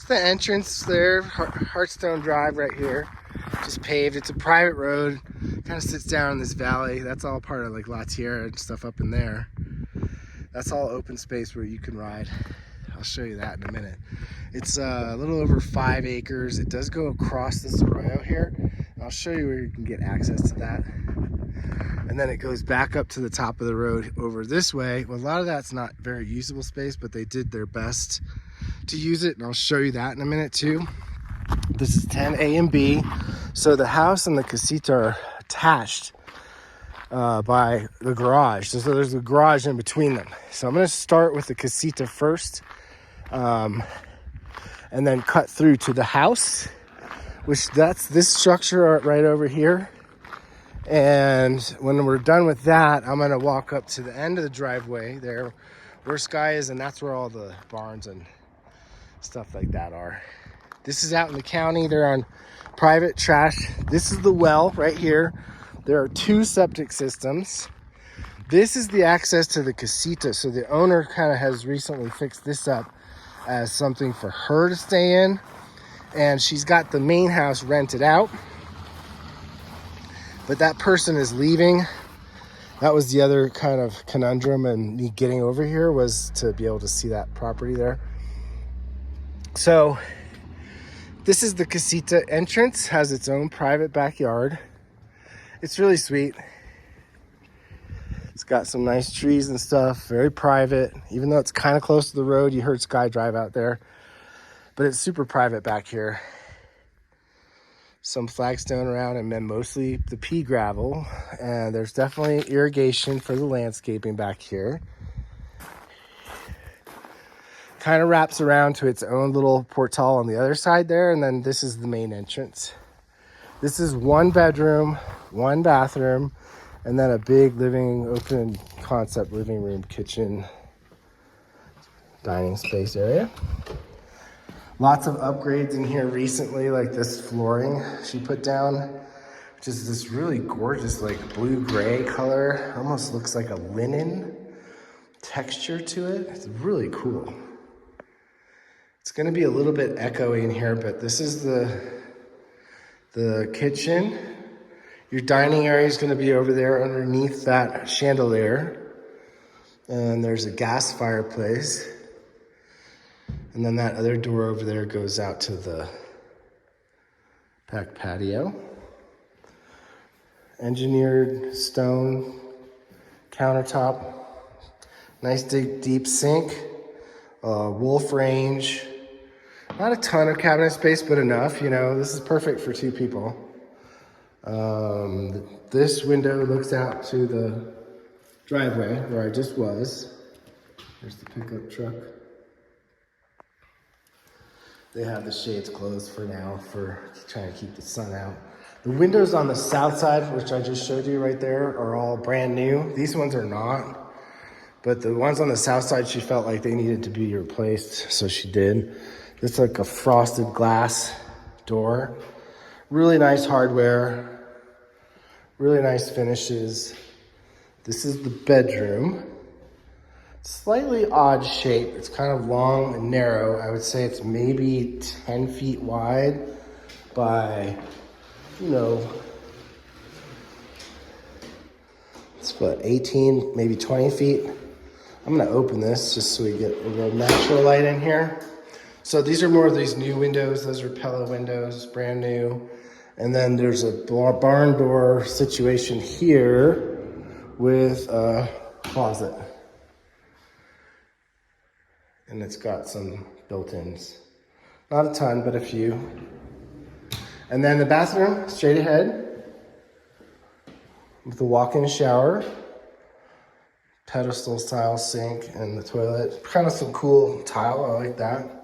It's the entrance there, Hearthstone Drive right here. Just paved. It's a private road. Kind of sits down in this valley. That's all part of like La Tierra and stuff up in there. That's all open space where you can ride. I'll show you that in a minute. It's a little over 5 acres. It does go across this arroyo here. I'll show you where you can get access to that. And then it goes back up to the top of the road over this way. Well, a lot of that's not very usable space, but they did their best to use it. And I'll show you that in a minute too. This is 10A and B. So the house and the casita are attached by the garage. So there's a garage in between them. So I'm going to start with the casita first, and then cut through to the house, which that's this structure right over here. And when we're done with that, I'm going to walk up to the end of the driveway there where Sky is, and that's where all the barns and stuff like that are. This is out in the county. They're on private trash. This is the well right here. There are 2 septic systems. This is the access to the casita. So the owner kind of has recently fixed this up as something for her to stay in. And she's got the main house rented out. But that person is leaving. That was the other kind of conundrum and me getting over here, was to be able to see that property there. So this is the casita entrance, has its own private backyard. It's really sweet. It's got some nice trees and stuff, very private. Even though it's kind of close to the road, you heard Sky drive out there. But it's super private back here. Some flagstone around, and then mostly the pea gravel. And there's definitely irrigation for the landscaping back here. Kind of wraps around to its own little portal on the other side there, and then this is the main entrance. This is 1 bedroom, 1 bathroom, and then a big open concept living room, kitchen, dining space area. Lots of upgrades in here recently, like this flooring she put down, which is this really gorgeous like blue-gray color. Almost looks like a linen texture to it. It's really cool. It's going to be a little bit echoey in here, but this is the kitchen. Your dining area is going to be over there underneath that chandelier. And there's a gas fireplace. And then that other door over there goes out to the back patio. Engineered stone countertop. Nice deep sink. Wolf range. Not a ton of cabinet space, but enough. You know, this is perfect for 2 people. This window looks out to the driveway where I just was. There's the pickup truck. They have the shades closed for now for trying to keep the sun out. The windows on the south side, which I just showed you right there, are all brand new. These ones are not. But the ones on the south side, she felt like they needed to be replaced, so she did. It's like a frosted glass door. Really nice hardware. Really nice finishes. This is the bedroom. Slightly odd shape. It's kind of long and narrow. I would say it's maybe 10 feet wide by, it's what, 18, maybe 20 feet. I'm gonna open this just so we get a little natural light in here. So these are more of these new windows. Those are Pella windows, brand new. And then there's a barn door situation here with a closet. And it's got some built-ins. Not a ton, but a few. And then the bathroom, straight ahead, with the walk-in shower, pedestal style sink, and the toilet. Kind of some cool tile, I like that.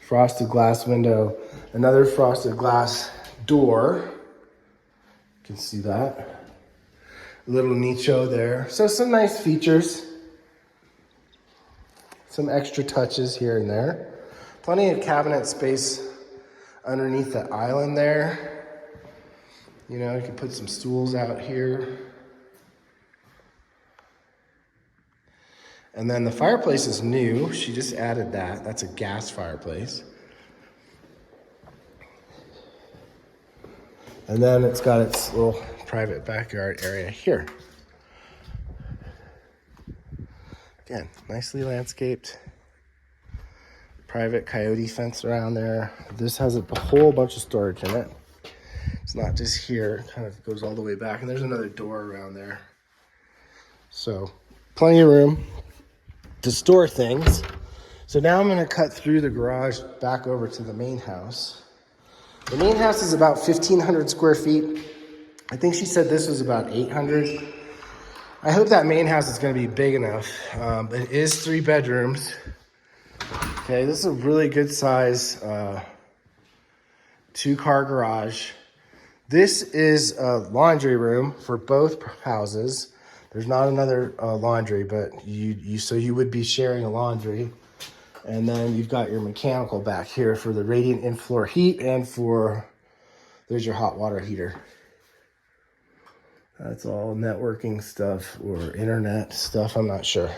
Frosted glass window, another frosted glass door. You can see that. A little nicho there. So some nice features. Some extra touches here and there. Plenty of cabinet space underneath the island there. You know, you can put some stools out here. And then the fireplace is new. She just added that. That's a gas fireplace. And then it's got its little private backyard area here. Again, nicely landscaped. Private coyote fence around there. This has a whole bunch of storage in it. It's not just here, it kind of goes all the way back. And there's another door around there. So, plenty of room to store things. So now I'm gonna cut through the garage back over to the main house. The main house is about 1,500 square feet. I think she said this was about 800. I hope that main house is gonna be big enough. It is 3 bedrooms. Okay, this is a really good size 2-car garage. This is a laundry room for both houses. There's not another laundry, but so you would be sharing a laundry. And then you've got your mechanical back here for the radiant in-floor heat and there's your hot water heater. That's all networking stuff or internet stuff, I'm not sure.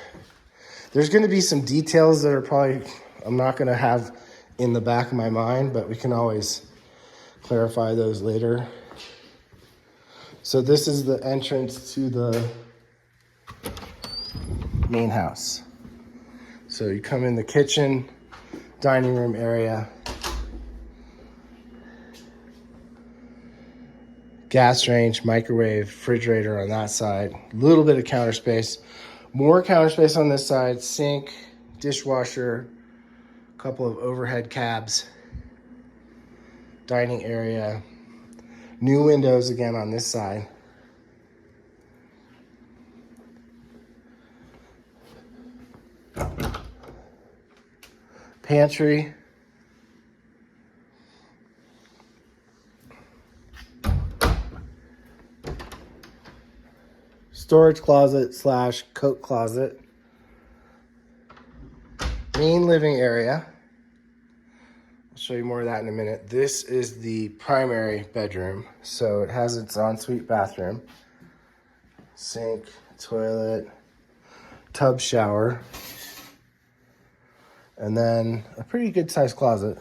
There's gonna be some details that are probably, I'm not gonna have in the back of my mind, but we can always clarify those later. So this is the entrance to the main house. So you come in the kitchen, dining room area, gas range, microwave, refrigerator on that side, a little bit of counter space, more counter space on this side, sink, dishwasher, a couple of overhead cabs, dining area, new windows again on this side. Pantry. Storage closet / coat closet. Main living area. I'll show you more of that in a minute. This is the primary bedroom. So it has its ensuite bathroom, sink, toilet, tub shower, and then a pretty good sized closet.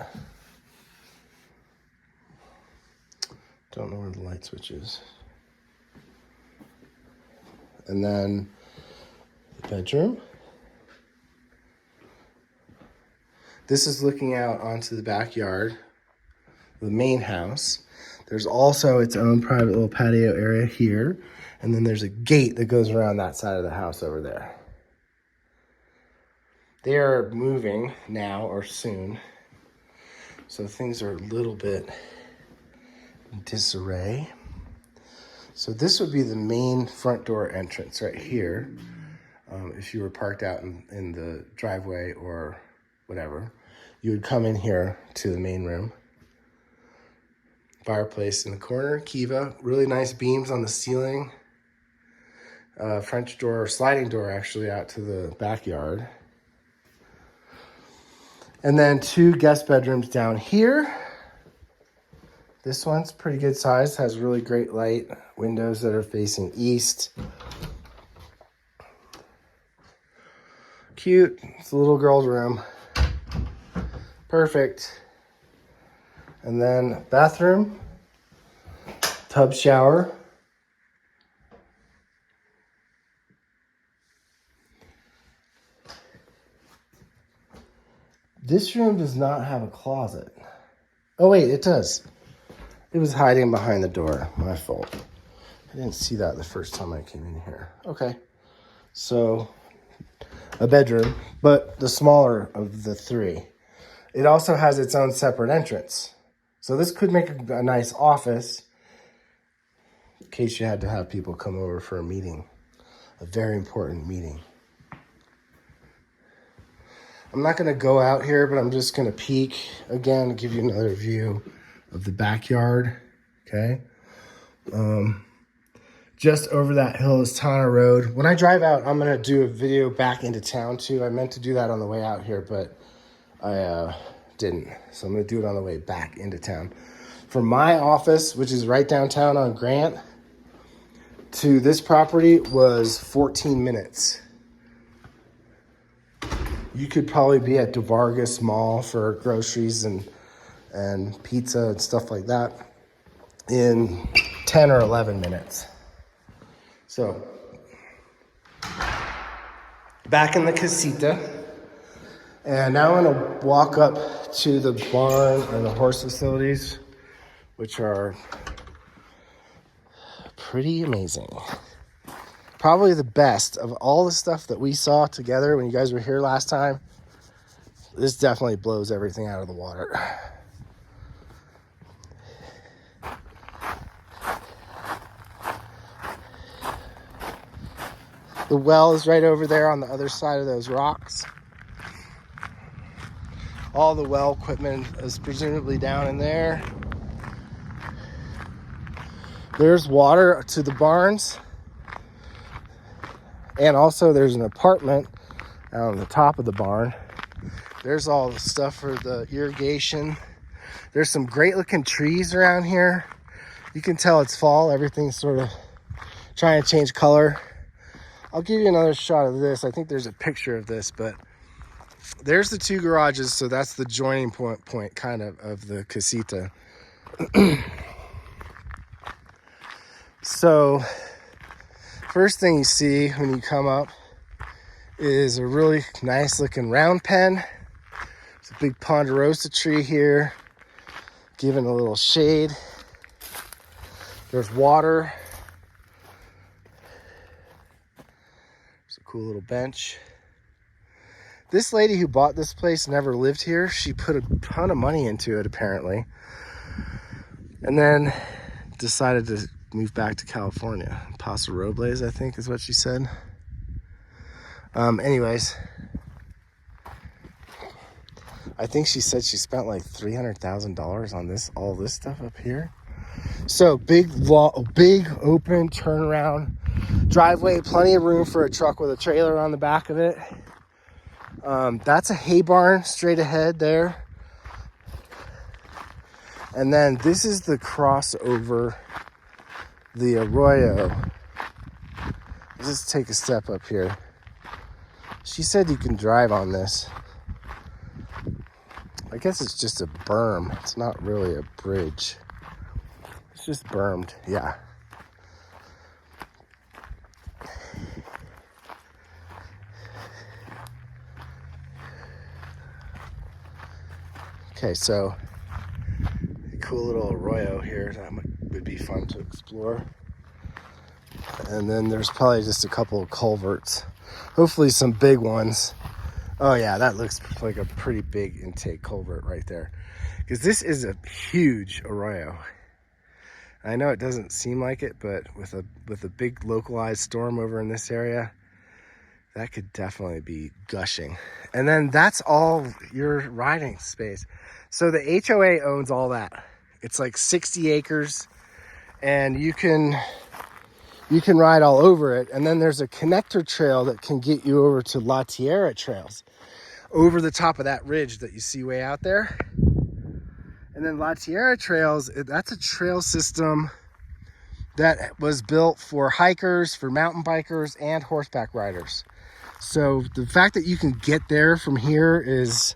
Don't know where the light switch is. And then the bedroom. This is looking out onto the backyard, the main house. There's also its own private little patio area here. And then there's a gate that goes around that side of the house over there. They are moving now or soon. So things are a little bit in disarray. So this would be the main front door entrance right here. If you were parked out in the driveway or whatever, you would come in here to the main room. Fireplace in the corner, Kiva, really nice beams on the ceiling. French door, or sliding door actually, out to the backyard. And then 2 guest bedrooms down here. This one's pretty good size, has really great light, windows that are facing east. Cute, it's a little girl's room. Perfect. And then bathroom, tub shower. This room does not have a closet. Oh wait, it does. It was hiding behind the door, my fault. I didn't see that the first time I came in here. Okay, so a bedroom, but the smaller of the 3. It also has its own separate entrance. So this could make a nice office in case you had to have people come over for a meeting, a very important meeting. I'm not gonna go out here, but I'm just gonna peek again to give you another view of the backyard, okay? Just over that hill is Tana Road. When I drive out, I'm gonna do a video back into town too. I meant to do that on the way out here, but I didn't. So I'm gonna do it on the way back into town. From my office, which is right downtown on Grant, to this property was 14 minutes. You could probably be at DeVargas Mall for groceries and pizza and stuff like that. in 10 or 11 minutes. So, back in the casita. And now I'm gonna walk up to the barn and the horse facilities, which are pretty amazing. Probably the best of all the stuff that we saw together when you guys were here last time. This definitely blows everything out of the water. The well is right over there on the other side of those rocks. All the well equipment is presumably down in there. There's water to the barns. And also there's an apartment out on the top of the barn. There's all the stuff for the irrigation. There's some great looking trees around here. You can tell it's fall. Everything's sort of trying to change color. I'll give you another shot of this. I think there's a picture of this, but there's the two garages. So that's the joining point kind of the casita. So first thing you see when you come up is a really nice looking round pen. It's a big ponderosa tree here, giving a little shade. There's water. There's a cool little bench. This lady who bought this place never lived here. She put a ton of money into it apparently, and then decided to move back to California. Paso Robles, I think is what she said. Anyways, I think she said she spent like $300,000 on all this stuff up here. So big open turnaround driveway, plenty of room for a truck with a trailer on the back of it. That's a hay barn straight ahead there. And then this is the crossover, the arroyo. Let's just take a step up here. She said you can drive on this. I guess it's just a berm. It's not really a bridge. It's just bermed, yeah. Okay, so a cool little arroyo here that would be fun to explore. And then there's probably just a couple of culverts. Hopefully some big ones. Oh yeah, that looks like a pretty big intake culvert right there. Because this is a huge arroyo. I know it doesn't seem like it, but with a big localized storm over in this area, that could definitely be gushing. And then that's all your riding space. So the HOA owns all that. It's like 60 acres, and you can ride all over it. And then there's a connector trail that can get you over to La Tierra trails over the top of that ridge that you see way out there. And then La Tierra trails, that's a trail system that was built for hikers, for mountain bikers, and horseback riders. So the fact that you can get there from here is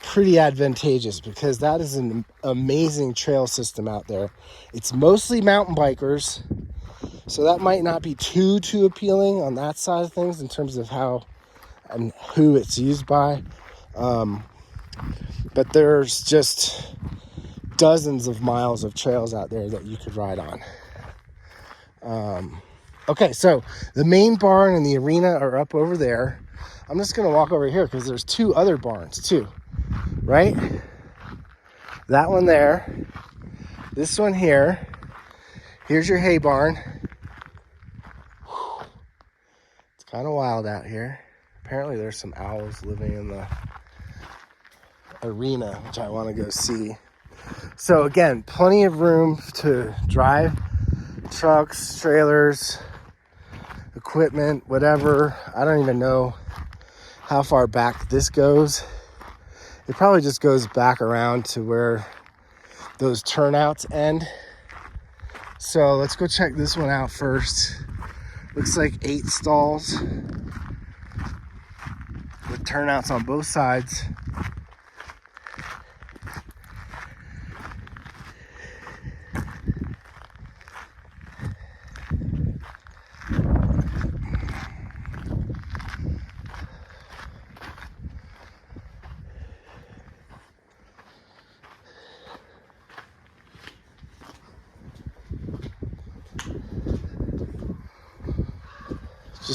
pretty advantageous, because that is an amazing trail system out there. It's mostly mountain bikers, so that might not be too appealing on that side of things in terms of how and who it's used by. But there's just dozens of miles of trails out there that you could ride on. Okay, so the main barn and the arena are up over there. I'm just gonna walk over here because there's two other barns too, right? That one there, this one here. Here's your hay barn. It's kind of wild out here. Apparently there's some owls living in the arena, which I want to go see. So again, plenty of room to drive trucks, trailers, equipment, whatever. I don't even know how far back this goes. It probably just goes back around to where those turnouts end. So let's go check this one out first. Looks like 8 stalls with turnouts on both sides.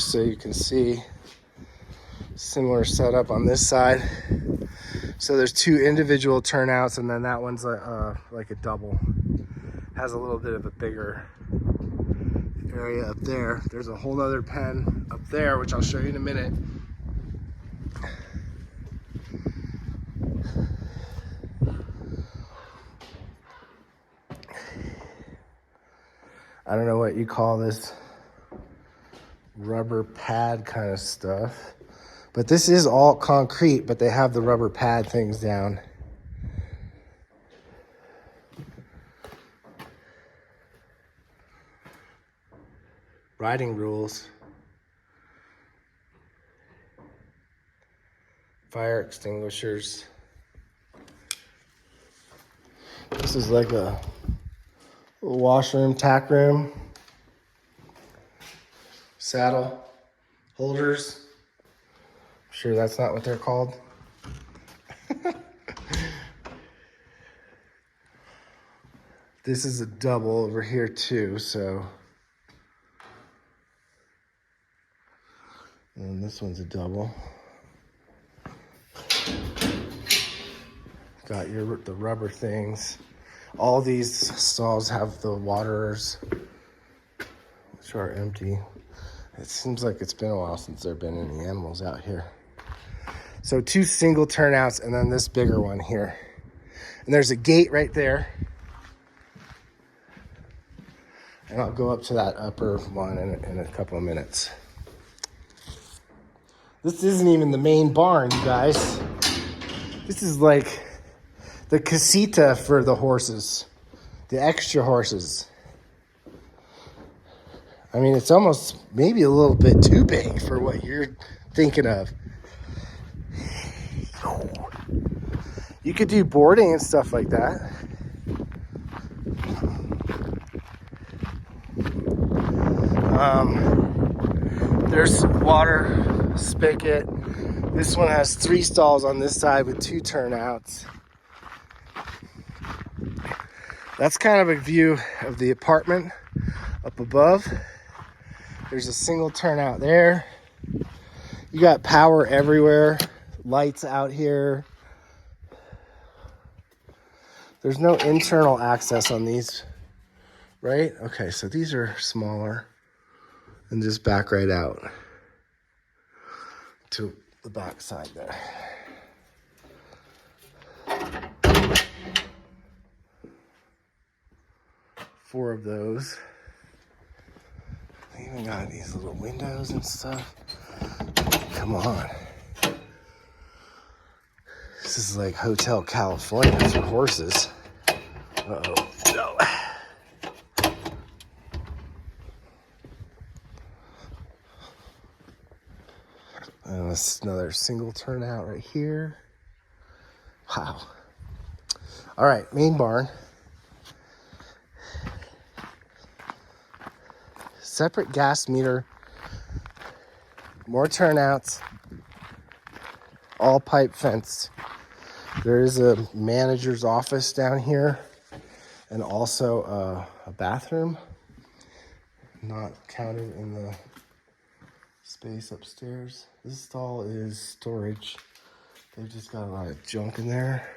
just so you can see. Similar setup on this side. So there's 2 individual turnouts, and then that one's like a double. Has a little bit of a bigger area up there. There's a whole other pen up there, which I'll show you in a minute. I don't know what you call this rubber pad kind of stuff, but this is all concrete, but they have the rubber pad things down. Riding rules. Fire extinguishers. This is like a washroom, tack room. Saddle holders. I'm sure that's not what they're called. This is a double over here too, so. And this one's a double. Got the rubber things. All these stalls have the waters, which are empty. It seems like it's been a while since there have been any animals out here. So 2 single turnouts and then this bigger one here. And there's a gate right there. And I'll go up to that upper one in a couple of minutes. This isn't even the main barn, you guys. This is like the casita for the horses, the extra horses. I mean, it's almost maybe a little bit too big for what you're thinking of. You could do boarding and stuff like that. There's water spigot. This one has 3 stalls on this side with 2 turnouts. That's kind of a view of the apartment up above. There's a single turnout there. You got power everywhere. Lights out here. There's no internal access on these, right? Okay, so these are smaller and just back right out to the back side there. Four of those. They even got these little windows and stuff. Come on. This is like Hotel California for horses. Uh-oh. No. And this is another single turnout right here. Wow. All right, main barn. Separate gas meter. More turnouts. All pipe fence. There is a manager's office down here and also a bathroom. Not counted in the space upstairs. This stall is storage. They've just got a lot of junk in there.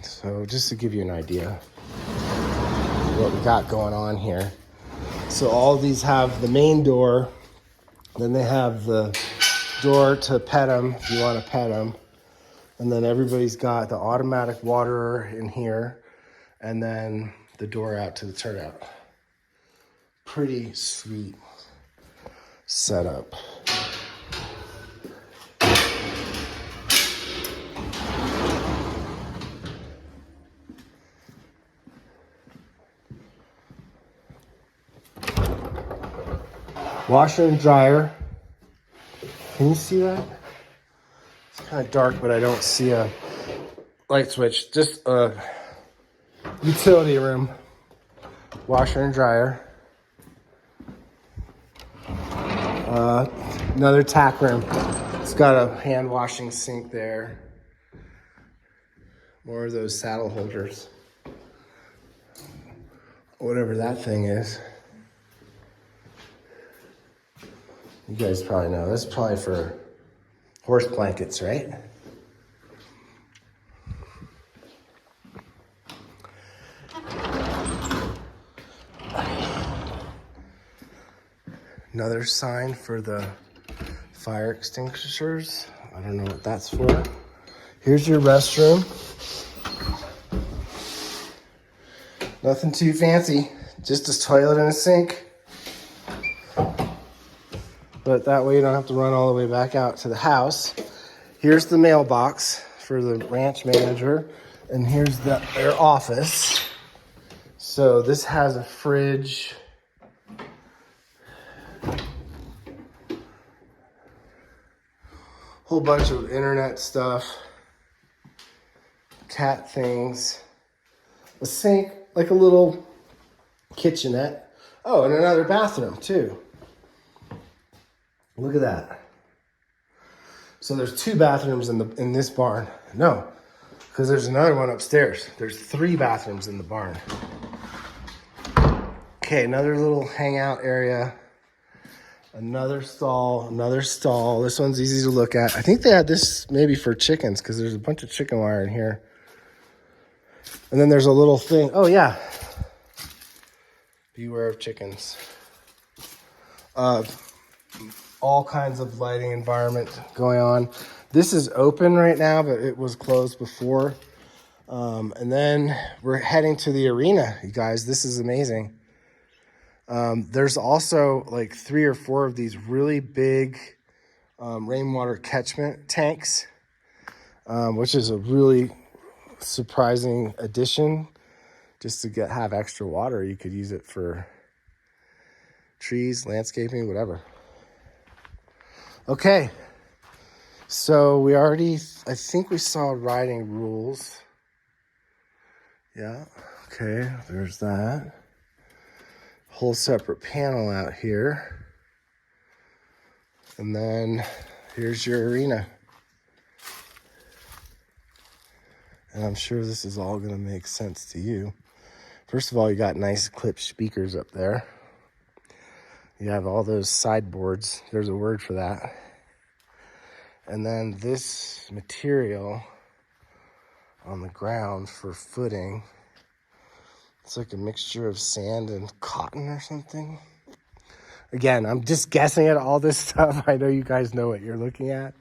So just to give you an idea of what we got going on here. So all of these have the main door. Then they have the door to pet them if you want to pet them. And then everybody's got the automatic waterer in here. And then the door out to the turnout. Pretty sweet setup. Washer and dryer. Can you see that? It's kind of dark, but I don't see a light switch. Just a utility room. Washer and dryer. Another tack room. It's got a hand washing sink there. More of those saddle holders. Whatever that thing is. You guys probably know. This is probably for horse blankets, right? Another sign for the fire extinguishers. I don't know what that's for. Here's your restroom. Nothing too fancy, just a toilet and a sink. But that way you don't have to run all the way back out to the house. Here's the mailbox for the ranch manager, and here's their office. So this has a fridge. Whole bunch of internet stuff. Cat things. A sink, like a little kitchenette. Oh, and another bathroom too. Look at that. So there's 2 bathrooms in this barn. No, because there's another one upstairs. There's 3 bathrooms in the barn. Okay, another little hangout area. Another stall, another stall. This one's easy to look at. I think they had this maybe for chickens because there's a bunch of chicken wire in here. And then there's a little thing. Oh, yeah. Beware of chickens. All kinds of lighting environment going on. This is open right now, but it was closed before. And then we're heading to the arena, you guys. This is amazing. There's also like 3 or 4 of these really big rainwater catchment tanks, which is a really surprising addition. Just to have extra water, you could use it for trees, landscaping, whatever. Okay, so I think we saw riding rules. Yeah, okay, there's that. Whole separate panel out here. And then here's your arena. And I'm sure this is all gonna make sense to you. First of all, you got nice clipped speakers up there. You have all those sideboards. There's a word for that. And then this material on the ground for footing. It's like a mixture of sand and cotton or something. Again, I'm just guessing at all this stuff. I know you guys know what you're looking at.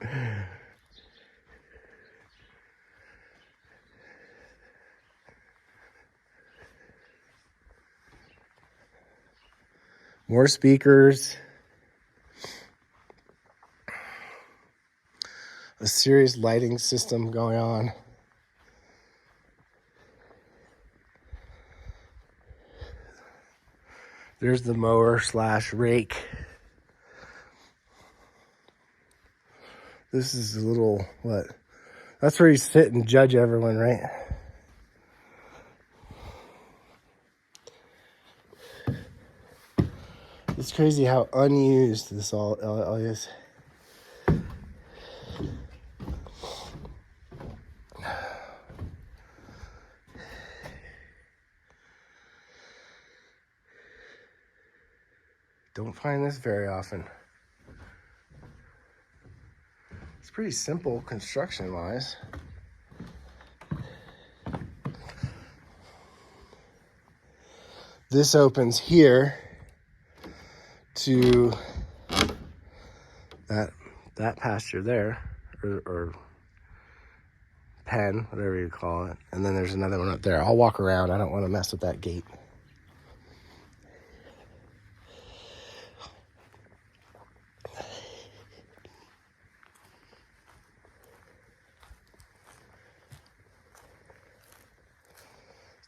More speakers. A serious lighting system going on. There's the mower / rake. This is a little, what? That's where you sit and judge everyone, right? It's crazy how unused this all is. Don't find this very often. It's pretty simple construction-wise. This opens here to that pasture there, or pen, whatever you call it. And then there's another one up there. I'll walk around. I don't want to mess with that gate.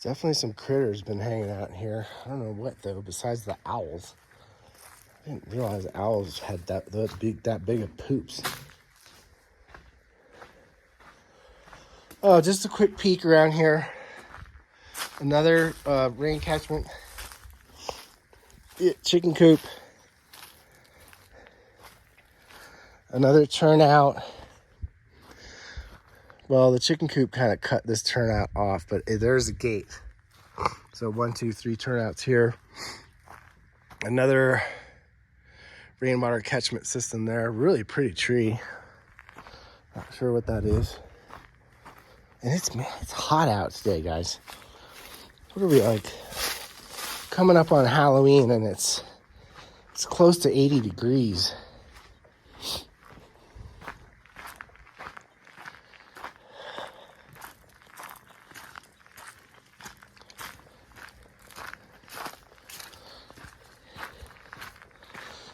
Definitely some critters been hanging out in here. I don't know what though, besides the owls. I didn't realize owls had that big of poops. Oh, just a quick peek around here. Another rain catchment. Chicken coop. Another turnout. Well, the chicken coop kind of cut this turnout off, but there's a gate. So 1, 2, 3 turnouts here. Another rainwater catchment system there. Really pretty tree. Not sure what that is. And it's hot out today, guys. What are we like? Coming up on Halloween, and it's close to 80 degrees.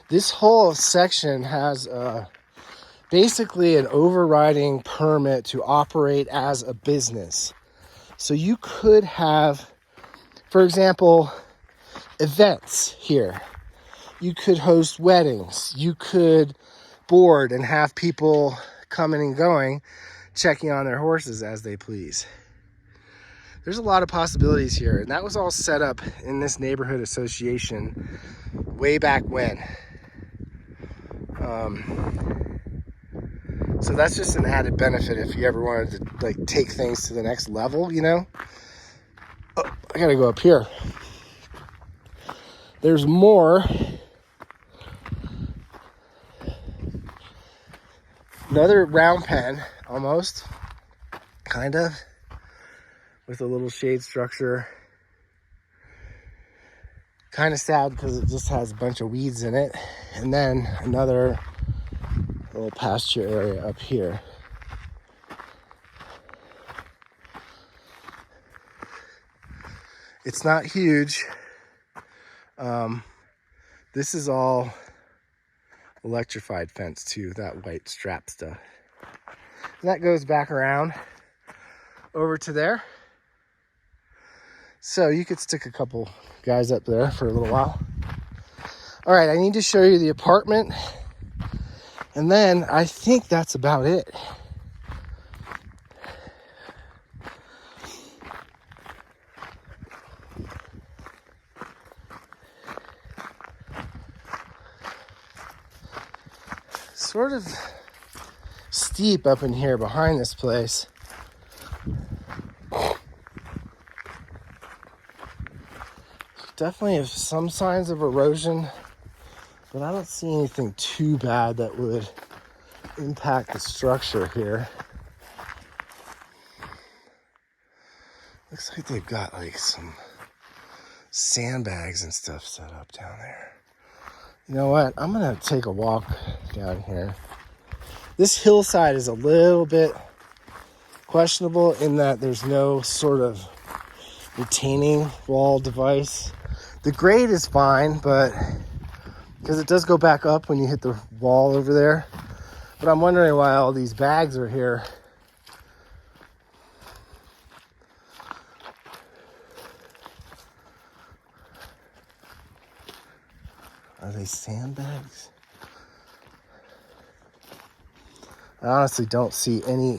This whole section has basically an overriding permit to operate as a business. So you could have, for example, events here. You could host weddings. You could board and have people coming and going, checking on their horses as they please. There's a lot of possibilities here, and that was all set up in this neighborhood association way back when. So that's just an added benefit if you ever wanted to like take things to the next level, you know. Oh, I gotta go up here. There's more. Another round pen, almost, kind of, with a little shade structure. Kind of sad because it just has a bunch of weeds in it. And then another little pasture area up here. It's not huge. This is all electrified fence too, that white strap stuff. And that goes back around over to there. So you could stick a couple guys up there for a little while. All right, I need to show you the apartment. And then I think that's about it. Sort of steep up in here behind this place. Definitely have some signs of erosion, but I don't see anything too bad that would impact the structure here. Looks like they've got like some sandbags and stuff set up down there. You know what? I'm gonna take a walk down here. This hillside is a little bit questionable in that there's no sort of retaining wall device. The grade is fine, but because it does go back up when you hit the wall over there. But I'm wondering why all these bags are here. Are they sandbags? I honestly don't see any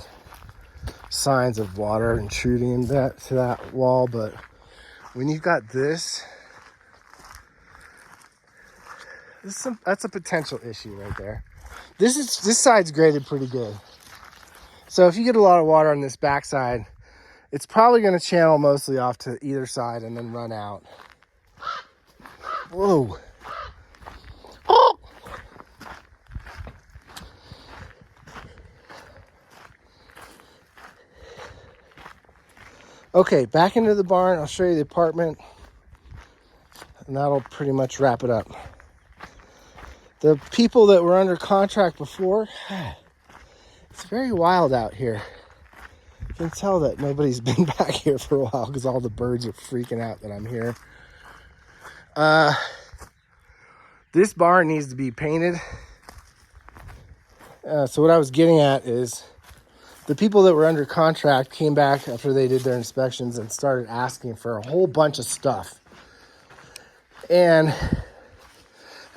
signs of water intruding in that to that wall, but when you've got this that's a potential issue right there. This side's graded pretty good. So if you get a lot of water on this backside, it's probably going to channel mostly off to either side and then run out. Whoa. Oh. Okay, back into the barn. I'll show you the apartment, and that'll pretty much wrap it up. The people that were under contract before, it's very wild out here. You can tell that nobody's been back here for a while because all the birds are freaking out that I'm here. This barn needs to be painted. So what I was getting at is the people that were under contract came back after they did their inspections and started asking for a whole bunch of stuff. And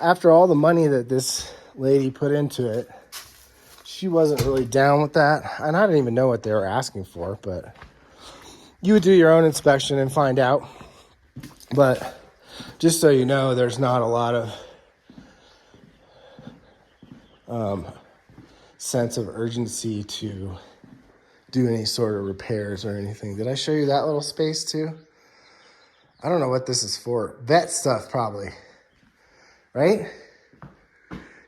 after all the money that this lady put into it, she wasn't really down with that. And I didn't even know what they were asking for, but you would do your own inspection and find out. But just so you know, there's not a lot of sense of urgency to do any sort of repairs or anything. Did I show you that little space too? I don't know what this is for. Vet stuff probably, right?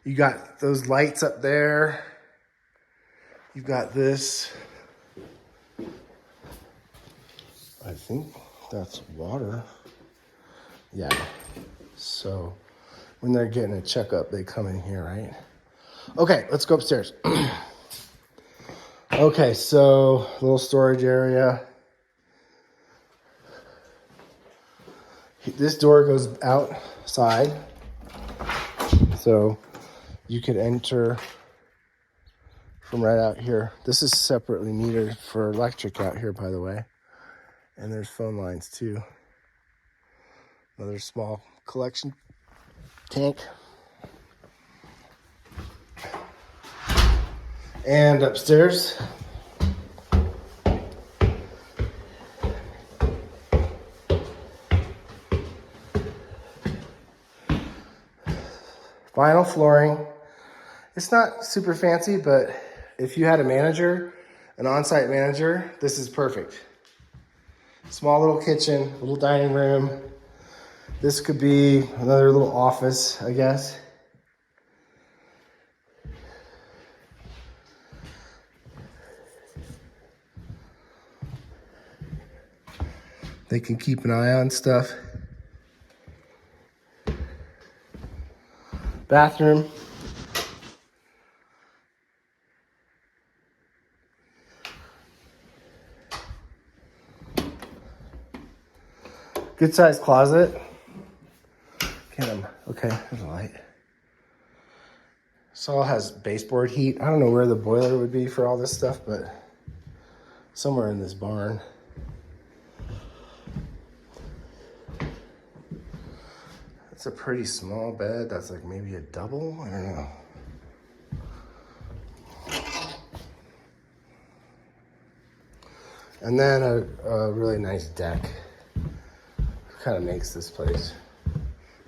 You got those lights up there. You've got this. I think that's water. Yeah. So when they're getting a checkup, they come in here, right? Okay, let's go upstairs. Okay, so little storage area. This door goes outside. So you could enter from right out here. This is separately metered for electric out here, by the way. And there's phone lines too. Another small collection tank. And upstairs, vinyl flooring. It's not super fancy, but if you had a manager, an on-site manager, this is perfect. Small little kitchen, little dining room. This could be another little office, I guess. They can keep an eye on stuff. Bathroom. Good sized closet. Get him. Okay, there's a light. This all has baseboard heat. I don't know where the boiler would be for all this stuff, but somewhere in this barn. It's a pretty small bed. That's like maybe a double. I don't know. And then a really nice deck. Kind of makes this place.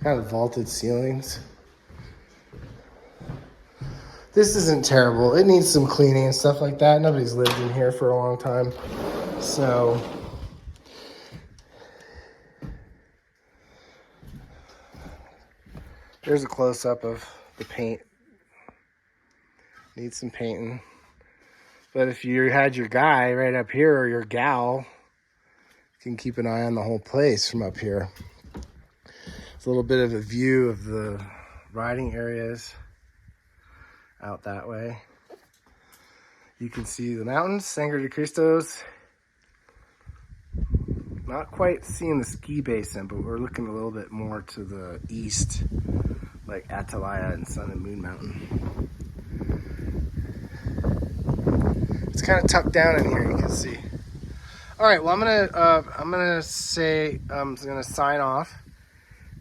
Kind of vaulted ceilings. This isn't terrible. It needs some cleaning and stuff like that. Nobody's lived in here for a long time. So there's a close-up of the paint. Needs some painting. But if you had your guy right up here, or your gal, you can keep an eye on the whole place from up here. It's a little bit of a view of the riding areas out that way. You can see the mountains, Sangre de Cristos. Not quite seeing the ski basin, but we're looking a little bit more to the east, like Atalaya and Sun and Moon Mountain. It's kind of tucked down in here, you can see. All right, well, I'm gonna sign off,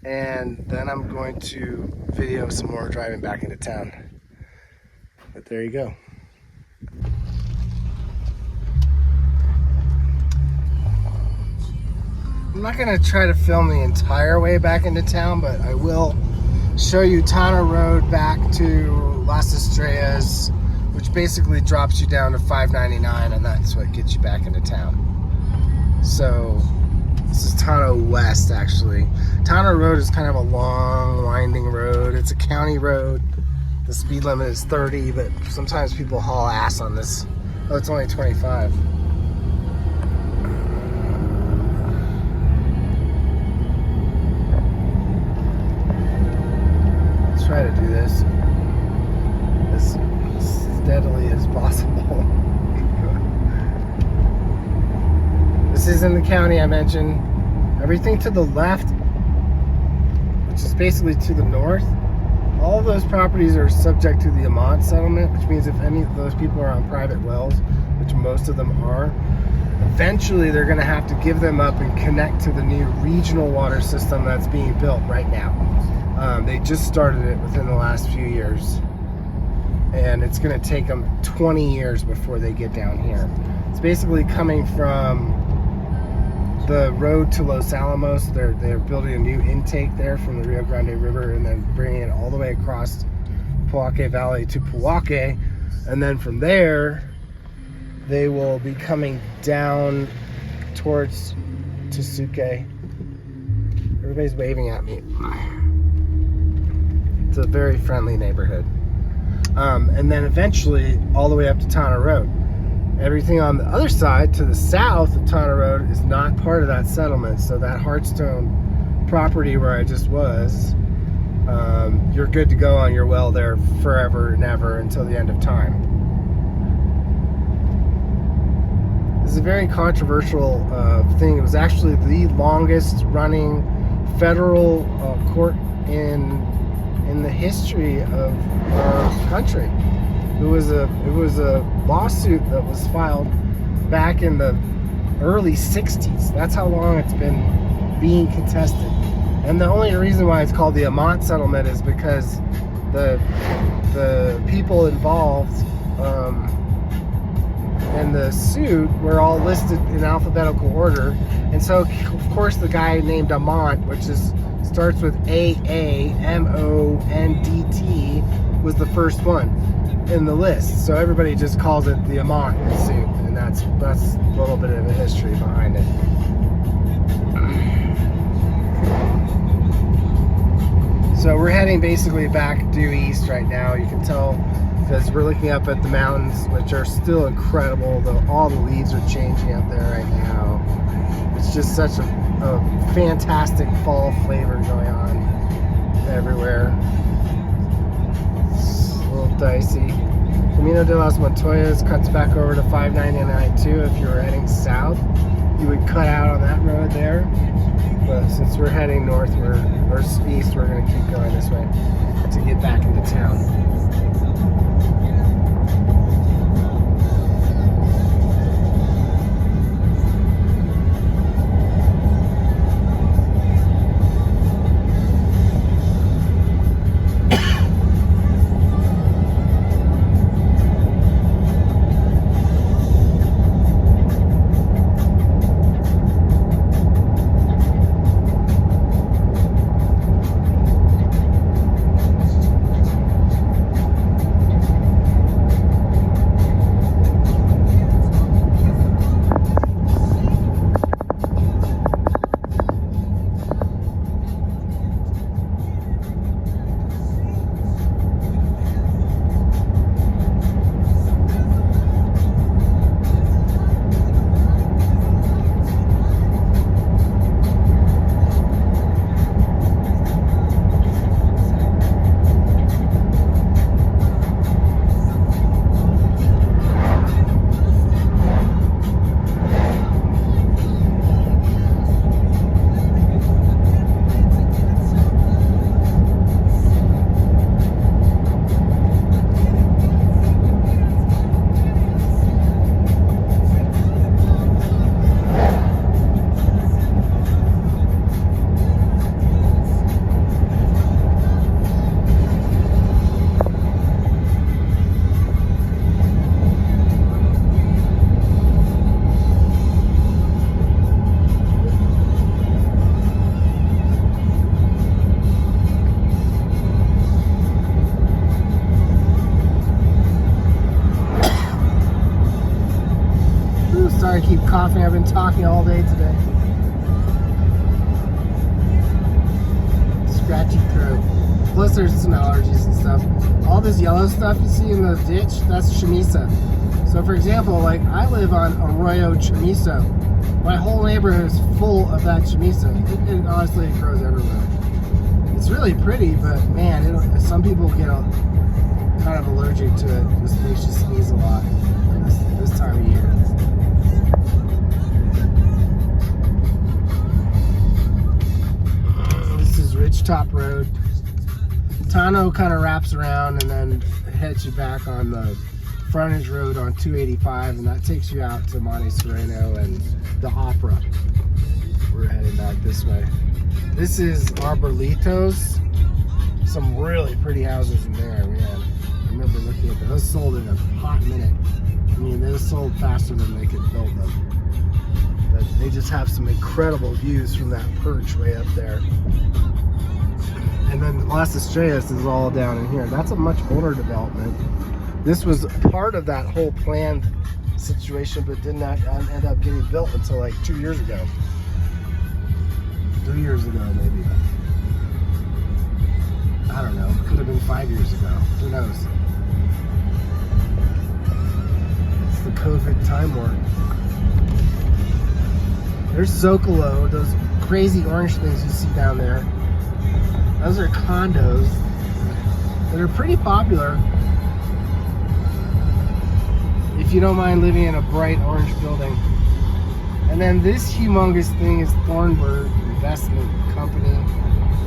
and then I'm going to video some more driving back into town. But there you go. I'm not gonna try to film the entire way back into town, but I will show you Tana Road back to Las Estrellas, which basically drops you down to 599, and that's what gets you back into town. So this is Tana West, actually. Tana Road is kind of a long, winding road. It's a county road. The speed limit is 30, but sometimes people haul ass on this. Oh, it's only 25. Let's try to do this as steadily as possible. This is in the county I mentioned. Everything to the left, which is basically to the north, all of those properties are subject to the Amant settlement, which means if any of those people are on private wells, which most of them are, eventually they're going to have to give them up and connect to the new regional water system that's being built right now. They just started it within the last few years, and it's going to take them 20 years before they get down here. It's basically coming from the road to Los Alamos. They're building a new intake there from the Rio Grande River, and then bringing it all the way across Poake Valley to Poake, and then from there they will be coming down towards Tsuke. Everybody's waving at me. It's a very friendly neighborhood. And then eventually all the way up to Tana Road. Everything on the other side to the south of Tana Road is not part of that settlement. So that Hartstone property where I just was, you're good to go on your well there forever and ever until the end of time. This is a very controversial thing. It was actually the longest running federal court in the history of our country. It was a lawsuit that was filed back in the early 60s. That's how long it's been being contested. And the only reason why it's called the Amant settlement is because the people involved in the suit were all listed in alphabetical order. And so, of course, the guy named Amant, which starts with AAMONDT, was the first one in the list. So everybody just calls it the Amant suit, and that's a little bit of a history behind it. So we're heading basically back due east right now. You can tell because we're looking up at the mountains, which are still incredible. All the leaves are changing up there right now. It's just such a fantastic fall flavor going on everywhere. It's a little dicey. Camino de las Montoyas cuts back over to 599 too. If you were heading south, you would cut out on that road there. But since we're heading north or east, we're going to keep going this way to get back into town. Sorry, I keep coughing. I've been talking all day today. Scratchy throat. Plus there's some allergies and stuff. All this yellow stuff you see in the ditch, that's chamisa. So for example, like I live on Arroyo Chamiso. My whole neighborhood is full of that chamisa. It honestly, it grows everywhere. It's really pretty, but man, some people get kind of allergic to it. It just makes you sneeze a lot this time of year. This is Ridgetop Road. Tano kind of wraps around and then heads you back on the frontage road on 285, and that takes you out to Monte Sereno and the Opera. We're heading back this way. This is Arbolitos. Some really pretty houses in there, man. I remember looking at those sold in a hot minute. I mean, they sold faster than they could build them. But they just have some incredible views from that perch way up there. And then Las Estrellas is all down in here. That's a much older development. This was part of that whole planned situation, but did not end up getting built until like 2 years ago. 3 years ago, maybe. I don't know. It could have been 5 years ago. Who knows? It's the COVID time warp. There's Zocalo, those crazy orange things you see down there. Those are condos that are pretty popular if you don't mind living in a bright orange building. And then this humongous thing is Thornburg Investment Company.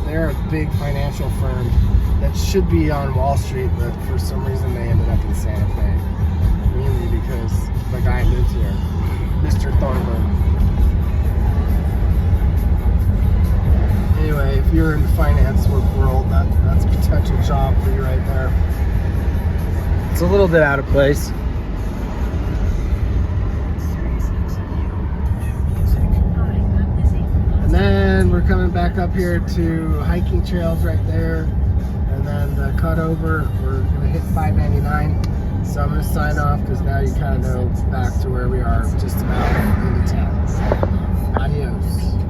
They're a big financial firm that should be on Wall Street, but for some reason they ended up in Santa Fe. Mainly because the guy lives here, Mr. Thornburg. Anyway, if you're in the finance world, that's a potential job for you right there. It's a little bit out of place. And then we're coming back up here to hiking trails right there. And then the cut over, we're gonna hit 599. So I'm gonna sign off because now you kind of know back to where we are, just about in the town. Adios.